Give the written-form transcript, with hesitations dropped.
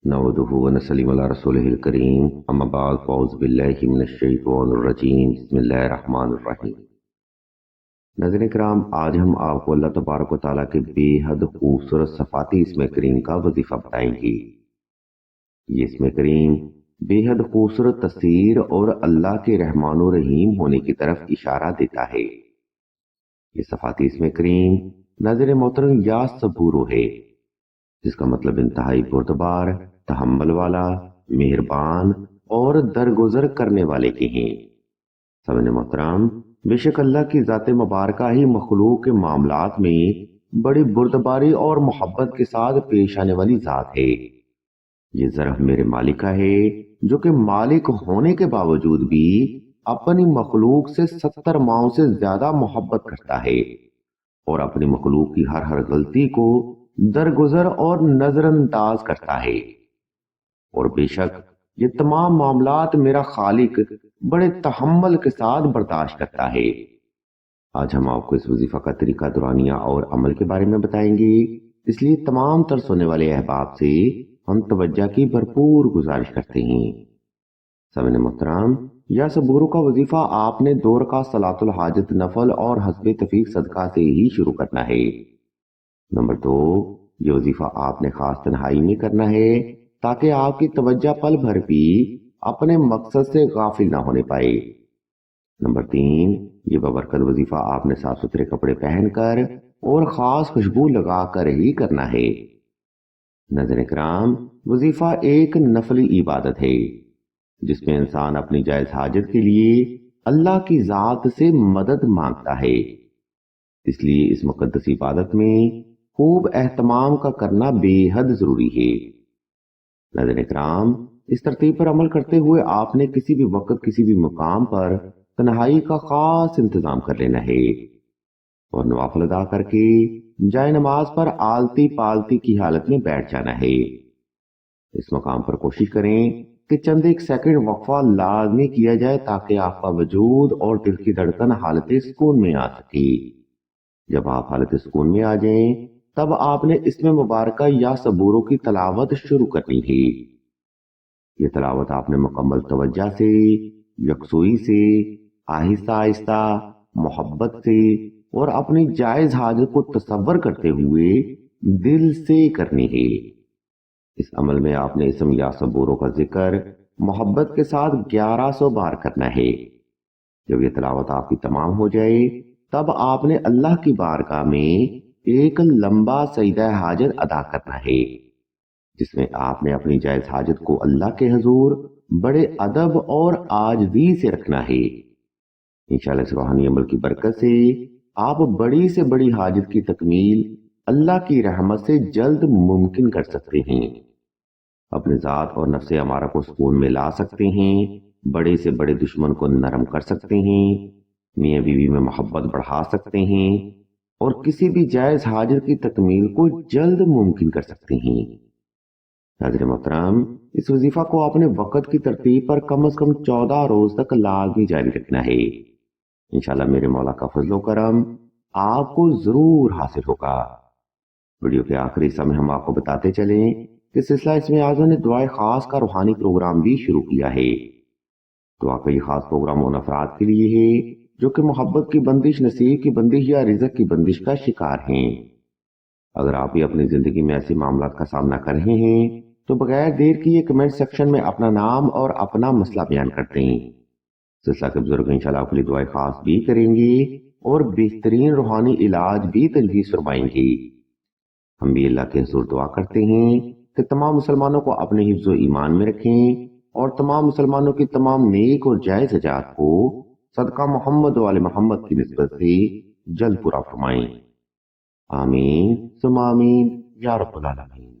نحمدہ ونصلی علی رسولہ الکریم اما بعد فاعوذ باللہ من الشیطان الرجیم بسم اللہ الرحمن الرحیم۔ ناظرین کرام، آج ہم آپ کو اللہ تبارک و تعالیٰ کے بے حد خوبصورت صفاتی اسم کریم کا وظیفہ بتائیں گے۔ یہ اسم کریم بے حد خوبصورت تصویر اور اللہ کے رحمان و رحیم ہونے کی طرف اشارہ دیتا ہے۔ یہ صفاتی اسم کریم ناظر محترم یا صبورو ہے، جس کا مطلب انتہائی بردبار، تحمل والا، مہربان اور درگزر کرنے والے کے ہیں۔ سامعین محترم، بے شک اللہ کی ذات مبارکہ ہی مخلوق کے معاملات میں بڑی بردباری اور محبت کے ساتھ پیش آنے والی ذات ہے۔ یہ ظرف میرے مالک کا ہے، جو کہ مالک ہونے کے باوجود بھی اپنی مخلوق سے 70 ماؤں سے زیادہ محبت کرتا ہے اور اپنی مخلوق کی ہر غلطی کو درگزر اور نظر انداز کرتا ہے۔ اور بے شک یہ تمام معاملات میرا خالق بڑے تحمل کے ساتھ برداشت کرتا ہے۔ آج ہم آپ کو اس وظیفہ کا طریقہ دورانیہ اور عمل کے بارے میں بتائیں گے، اس لیے تمام تر سننے والے احباب سے ہم توجہ کی بھرپور گزارش کرتے ہیں۔ سامعین محترم، یا صبورو کا وظیفہ آپ نے 2 رکعت صلاۃ الحاجت نفل اور حسب توفیق صدقہ سے ہی شروع کرنا ہے۔ نمبر 2، یہ وظیفہ آپ نے خاص تنہائی میں کرنا ہے تاکہ آپ کی توجہ پل بھر بھی اپنے مقصد سے غافل نہ ہونے پائے۔ نمبر 3، یہ بابرکت وظیفہ آپ نے صاف ستھرے کپڑے پہن کر اور خاص خوشبو لگا کر ہی کرنا ہے۔ ناظرین کرام، وظیفہ ایک نفلی عبادت ہے جس میں انسان اپنی جائز حاجت کے لیے اللہ کی ذات سے مدد مانگتا ہے۔ اس لیے اس مقدس عبادت میں خوب اہتمام کا کرنا بے حد ضروری ہے۔ ناظرین کرام، اس ترتیب پر عمل کرتے ہوئے آپ نے کسی بھی وقت کسی بھی مقام پر تنہائی کا خاص انتظام کر لینا ہے اور نوافل ادا کر کے جائے نماز پر آلتی پالتی کی حالت میں بیٹھ جانا ہے۔ اس مقام پر کوشش کریں کہ چند ایک سیکنڈ وقفہ لازمی کیا جائے تاکہ آپ کا وجود اور دل کی دھڑکن حالت سکون میں آ سکے۔ جب آپ حالت سکون میں آ جائیں تب آپ نے اسم مبارکہ یا صبورو کی تلاوت شروع کرنی ہے۔ یہ تلاوت آپ نے مکمل توجہ سے، یکسوئی سے، آہستہ آہستہ، محبت سے اور اپنی جائز حاجت کو تصور کرتے ہوئے دل سے کرنی ہے۔ اس عمل میں آپ نے اسم یا صبورو کا ذکر محبت کے ساتھ 1100 بار کرنا ہے۔ جب یہ تلاوت آپ کی تمام ہو جائے تب آپ نے اللہ کی بارگاہ میں ایک لمبا سجدہ حاجت ادا کرنا ہے، جس میں آپ نے اپنی جائز حاجت کو اللہ کے حضور بڑے ادب اور عاجزی سے رکھنا ہے۔ انشاءاللہ اس روحانی عمل کی برکت سے آپ بڑی سے بڑی حاجت کی تکمیل اللہ کی رحمت سے جلد ممکن کر سکتے ہیں، اپنے ذات اور نفس امارہ کو سکون میں لا سکتے ہیں، بڑے سے بڑے دشمن کو نرم کر سکتے ہیں، میاں بیوی میں محبت بڑھا سکتے ہیں اور کسی بھی جائز حاجت کی تکمیل کو جلد ممکن کر سکتے ہیں۔ حضرت محترم، اس وظیفہ کو آپ نے وقت کی ترتیب پر کم از کم 14 روز تک لازمی جاری رکھنا ہے۔ انشاءاللہ میرے مولا کا فضل و کرم آپ کو ضرور حاصل ہوگا۔ ویڈیو کے آخری حصہ میں ہم آپ کو بتاتے چلیں کہ سلسلہ اسم اعظم نے دعائے خاص کا روحانی پروگرام بھی شروع کیا ہے۔ دعا کا یہ خاص پروگرام ان افراد کے لیے ہے جو کہ محبت کی بندش، نصیب کی بندش یا رزق کی بندش کا شکار ہیں۔ اگر آپ بھی اپنی زندگی میں ایسے معاملات کا سامنا کر رہے ہیں تو بغیر دیر کیے کمنٹ سیکشن میں اپنا نام اور اپنا مسئلہ بیان کرتے ہیں۔ سلسلہ کے بزرگ انشاءاللہ آپ کے لیے دعائے خاص بھی کریں گے اور بہترین روحانی علاج بھی تجویز فرمائیں گے۔ ہم بھی اللہ کے حضور دعا کرتے ہیں کہ تمام مسلمانوں کو اپنے حفظ و ایمان میں رکھیں اور تمام مسلمانوں کی تمام نیک اور جائز حاجات کو صدقہ محمد و آل محمد کی نسبت سے جلد پورا فرمائیں۔ آمین ثم آمین یا رب العالمین۔